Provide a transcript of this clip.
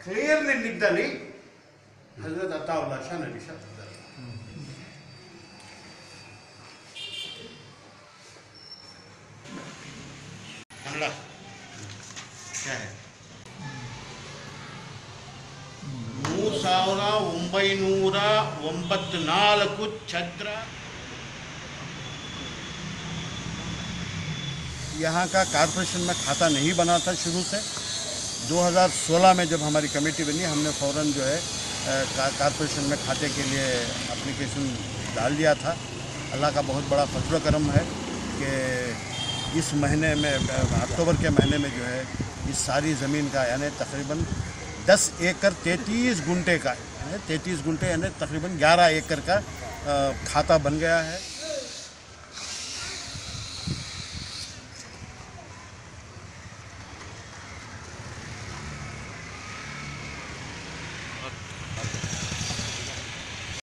clearly nickdani Hazrat Ataullah Shah Nabi Shah Kannada क्या है 1994 चंद्र यहाँ का कॉर्पोरेशन में खाता नहीं बना था शुरू से। 2016 में जब हमारी कमेटी बनी हमने फ़ौरन जो है कॉर्पोरेशन में खाते के लिए एप्लीकेशन डाल दिया था। अल्लाह का बहुत बड़ा फजल करम है कि इस महीने में अक्टूबर के महीने में जो है इस सारी ज़मीन का यानी तकरीबन 10 एकड़ 33 गुंटे का 33 गुंटे यानी तकरीबन 11 एकड़ का खाता बन गया है।